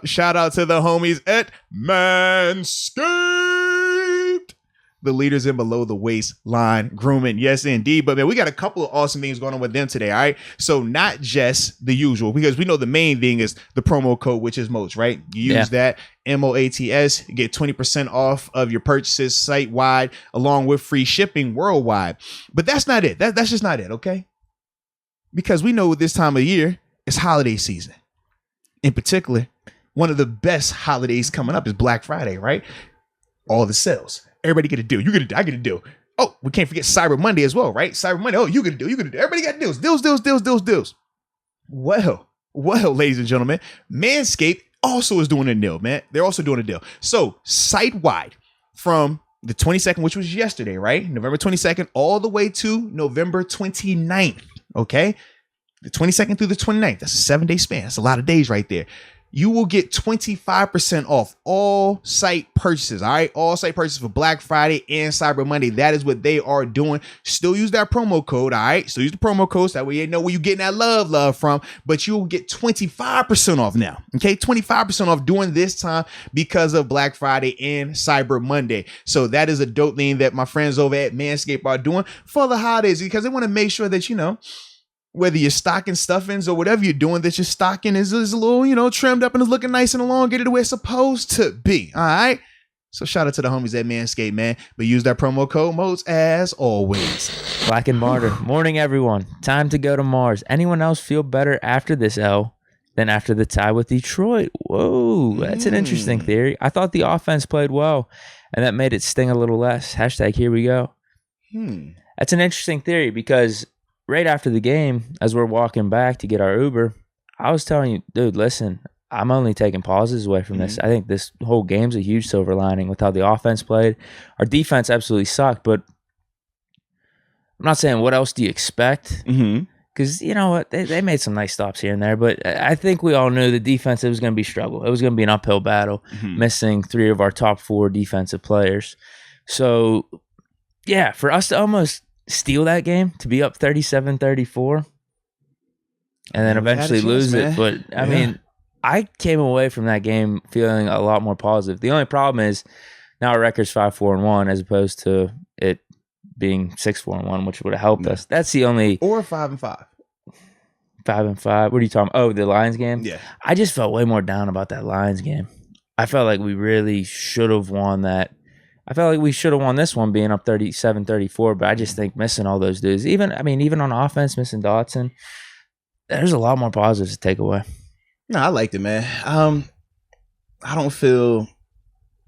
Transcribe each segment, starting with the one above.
Shout out to the homies at Manscaped, the leaders in below the waistline grooming. Yes, indeed. But man, we got a couple of awesome things going on with them today. All right. So not just the usual, because we know the main thing is the promo code, which is MOATS, right? You use that MOATS, you get 20% off of your purchases site wide, along with free shipping worldwide. But that's not it. That's just not it. Okay. Because we know this time of year is holiday season. In particular, one of the best holidays coming up is Black Friday, right? All the sales. Everybody get a deal. You get a deal. I get a deal. Oh, we can't forget Cyber Monday as well, right? Cyber Monday. Oh, you get a deal. You get a deal. Everybody got deals. Deals. Well, ladies and gentlemen, Manscaped also is doing a deal, man. They're also doing a deal. So site-wide from the 22nd, which was yesterday, right? November 22nd, all the way to November 29th, okay? The 22nd through the 29th. That's a 7-day span. That's a lot of days right there. You will get 25% off all site purchases. All right. All site purchases for Black Friday and Cyber Monday. That is what they are doing. Still use that promo code. All right. Still use the promo code. So that way you know where you're getting that love from. But you will get 25% off now. Okay. 25% off during this time because of Black Friday and Cyber Monday. So that is a dope thing that my friends over at Manscaped are doing for the holidays, because they want to make sure that, you know, whether you're stocking stuffings or whatever you're doing, that your stocking is a little, you know, trimmed up and is looking nice and elongated the way it's supposed to be. All right. So shout out to the homies at Manscaped, man. But use that promo code MOATS as always. Black and Martyr. Morning, everyone. Time to go to Mars. Anyone else feel better after this L than after the tie with Detroit? Whoa, that's an interesting theory. I thought the offense played well, and that made it sting a little less. Hashtag here we go. That's an interesting theory, because right after the game, as we're walking back to get our Uber, I was telling you, dude, listen, I'm only taking pauses away from this. I think this whole game's a huge silver lining with how the offense played. Our defense absolutely sucked, but I'm not saying what else do you expect? Because, you know what, they made some nice stops here and there, but I think we all knew the defense, it was going to be struggle. It was going to be an uphill battle, missing 3 of our top 4 defensive players. So, yeah, for us to almost steal that game, to be up 37-34 and then eventually lose it. But I mean, I came away from that game feeling a lot more positive. The only problem is now our record's 5-4-1 as opposed to it being 6-4-1, which would have helped us. That's the only, or 5-5. 5-5. What are you talking about? Oh, the Lions game? Yeah. I just felt way more down about that Lions game. I felt like we really should have won that. I felt like we should have won this one being up 37-34, but I just think missing all those dudes, even on offense, missing Dotson, there's a lot more positives to take away. No, I liked it, man. I don't feel,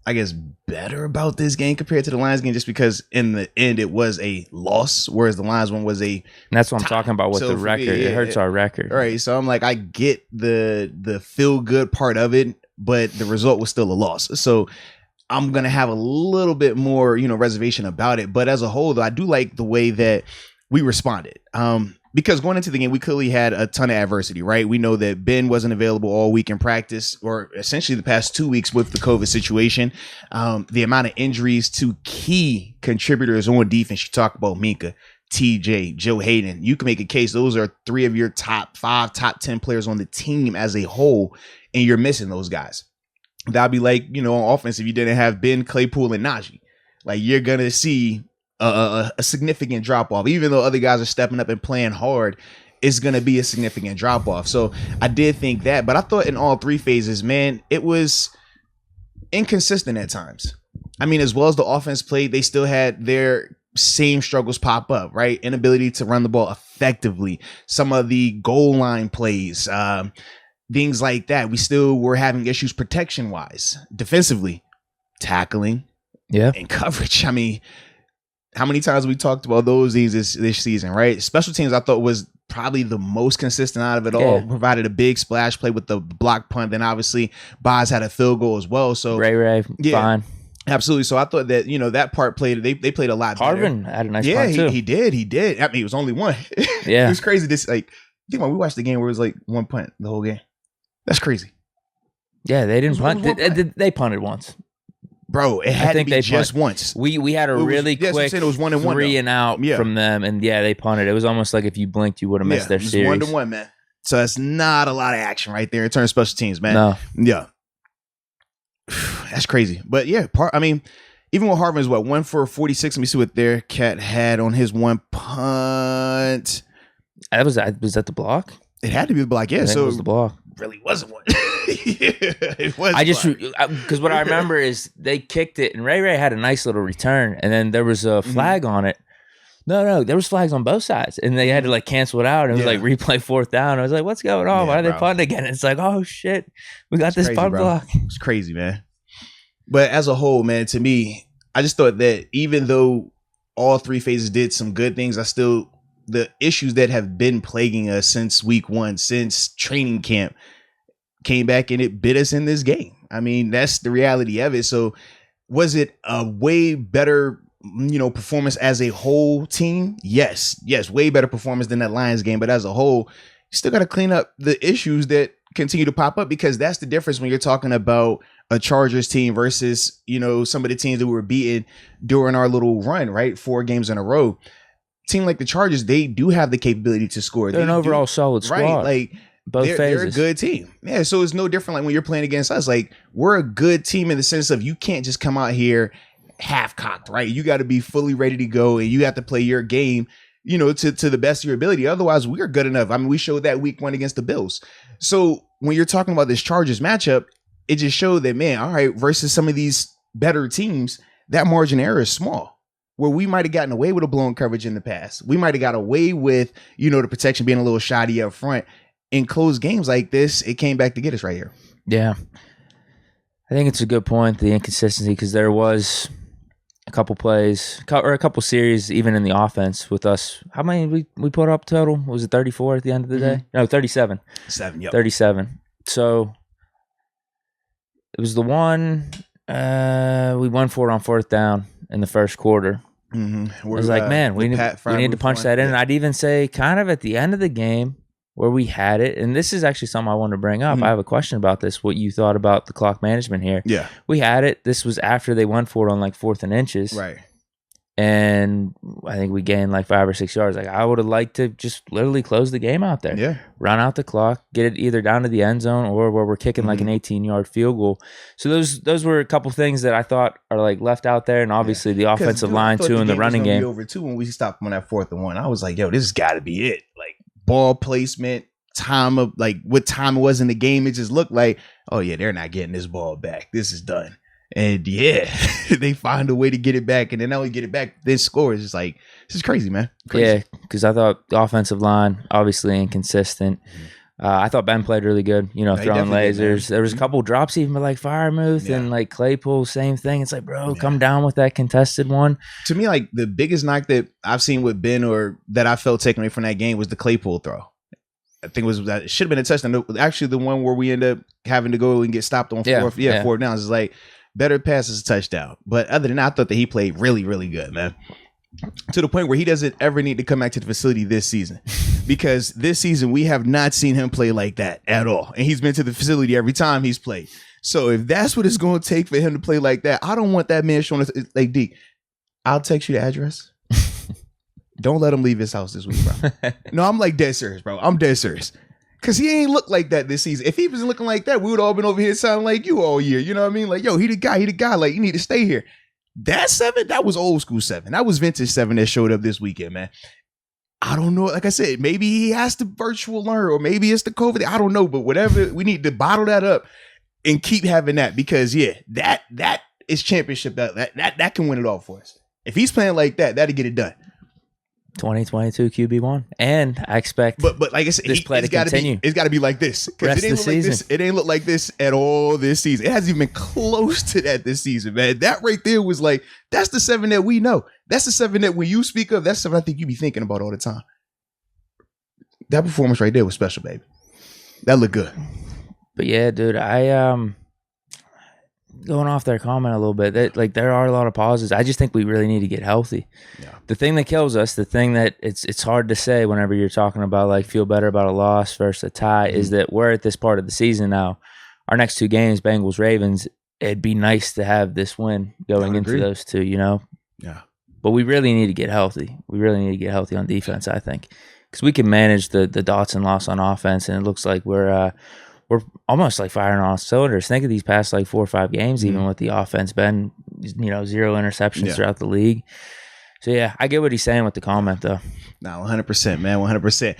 I guess, better about this game compared to the Lions game, just because in the end it was a loss, whereas the Lions one was a. And that's what I'm talking about with the record. It hurts our record. All right, so I'm like, I get the feel good part of it, but the result was still a loss. So I'm going to have a little bit more, you know, reservation about it. But as a whole, though, I do like the way that we responded. Because going into the game, we clearly had a ton of adversity, right? We know that Ben wasn't available all week in practice, or essentially the past 2 weeks with the COVID situation. The amount of injuries to key contributors on defense. You talk about Minka, TJ, Joe Hayden. You can make a case those are 3 of your top 5, top 10 players on the team as a whole, and you're missing those guys. That'd be like, you know, on offense, if you didn't have Ben, Claypool, and Najee. Like, you're going to see a significant drop-off. Even though other guys are stepping up and playing hard, it's going to be a significant drop-off. So I did think that. But I thought in all 3 phases, man, it was inconsistent at times. I mean, as well as the offense played, they still had their same struggles pop up, right? Inability to run the ball effectively. Some of the goal line plays, things like that. We still were having issues protection-wise, defensively, tackling, and coverage. I mean, how many times we talked about those things this season, right? Special teams, I thought, was probably the most consistent out of it all. Provided a big splash play with the block punt. Then obviously, Boz had a field goal as well. So Ray, fine. Absolutely. So I thought that, you know, that part played, they played a lot better. Harvin had a nice punt too. He did. I mean, it was only one. It was crazy. This, like, think about, we watched the game where it was like 1 punt the whole game. That's crazy. Yeah, they didn't punt. They punted once. Bro, it had to be just once. We had a really quick it was 1 and 1 3 and out from them, and they punted. It was almost like if you blinked, you would have missed their series. 1-1, man. So that's not a lot of action right there in terms of special teams, man. No. Yeah. That's crazy. But yeah, even with Harvin is 1 for 46. Let me see what their cat had on his one punt. Was that the block? It had to be the block. Yeah, so it was the block. Really wasn't one. Yeah, it was. Because what I remember is they kicked it, and Ray had a nice little return, and then there was a flag on it. No, there was flags on both sides, and they had to like cancel it out. And it was like replay 4th down. I was like, "What's going on? Why are they punting again?" And it's like, "Oh shit, we got this punt block." It's crazy, man. But as a whole, man, to me, I just thought that even though all 3 phases did some good things, the issues that have been plaguing us since week 1, since training camp, came back and it bit us in this game. I mean, that's the reality of it. So was it a way better, performance as a whole team? Yes, way better performance than that Lions game. But as a whole, you still got to clean up the issues that continue to pop up, because that's the difference when you're talking about a Chargers team versus, some of the teams that we were beating during our little run, right? 4 games in a row. Team like the Chargers, they do have the capability to score. They're an overall solid squad. Right, like both phases. They're a good team. Yeah, so it's no different like when you're playing against us. Like, we're a good team in the sense of you can't just come out here half-cocked, right? You got to be fully ready to go, and you have to play your game, to the best of your ability. Otherwise, we're good enough. I mean, we showed that week 1 against the Bills. So when you're talking about this Chargers matchup, it just showed that, man, all right, versus some of these better teams, that margin of error is small. Where we might have gotten away with a blown coverage in the past. We might have got away with, the protection being a little shoddy up front. In close games like this, it came back to get us right here. Yeah. I think it's a good point, the inconsistency, because there was a couple plays, or a couple series, even in the offense with us. How many we put up total? Was it 34 at the end of the day? No, 37. 37. So it was the one we won for it on 4th down in the first quarter. I was like, man, we need to punch that in. And I'd even say kind of at the end of the game where we had it, and this is actually something I want to bring up. I have a question about this, what you thought about the clock management here. Yeah. We had it. This was after they went for it on like 4th and inches. Right. And I think we gained like 5 or 6 yards. Like, I would have liked to just literally close the game out there. Yeah. Run out the clock, get it either down to the end zone or where we're kicking like an 18-yard field goal. So those were a couple things that I thought are like left out there, and obviously the offensive line too in the running game. Over too when we stopped on that 4th and 1. I was like, yo, this has got to be it. Like, ball placement, time of like what time it was in the game. It just looked like, oh yeah, they're not getting this ball back. This is done. And yeah, they find a way to get it back, and then not only get it back, then score. It's just like, this is crazy, man. Crazy. Yeah, because I thought the offensive line obviously inconsistent. I thought Ben played really good, throwing lasers. There was a couple drops even, but like Firemuth and like Claypool, same thing. It's like, bro, come down with that contested one. To me, like the biggest knock that I've seen with Ben, or that I felt taken away from that game, was the Claypool throw. I think it should have been a touchdown. Actually, the one where we end up having to go and get stopped on 4th downs is like, better pass is a touchdown. But other than that, I thought that he played really, really good, man. To the point where he doesn't ever need to come back to the facility this season. Because this season, we have not seen him play like that at all. And he's been to the facility every time he's played. So if that's what it's going to take for him to play like that, I don't want that man showing us, like, Deke, I'll text you the address. Don't let him leave his house this week, bro. No, I'm like dead serious, bro. I'm dead serious. Because he ain't looked like that this season. If he was looking like that, we would all been over here sounding like you all year. You know what I mean? Like, yo, he the guy. Like, you need to stay here. That 7, that was old school 7. That was vintage 7 that showed up this weekend, man. I don't know. Like I said, maybe he has to virtual learn, or maybe it's the COVID. I don't know. But whatever, we need to bottle that up and keep having that, because, yeah, that is championship. That can win it all for us. If he's playing like that, that'll get it done. 2022 QB1, and I expect but like I said, this play to continue. It's got to be like this, because it ain't look like this. It ain't look like this at all this season. It hasn't even been close to that this season, man. That right there was like, that's the 7 that we know. That's the 7 that when you speak of, that's something I think you be thinking about all the time. That performance right there was special, baby. That looked good. But yeah, dude, I going off their comment a little bit, that like there are a lot of pauses. I just think we really need to get healthy. Yeah. The thing that kills us, the thing that it's hard to say whenever you're talking about like feel better about a loss versus a tie, is that we're at this part of the season now. Our next 2 games, Bengals, Ravens, it'd be nice to have this win going into those 2, Yeah. But we really need to get healthy. We really need to get healthy on defense, I think, because we can manage the dots and loss on offense, and it looks like we're we're almost like firing on all cylinders. Think of these past like 4 or 5 games, even with the offense been, 0 interceptions throughout the league. So yeah, I get what he's saying with the comment though. No, 100%, man, 100%.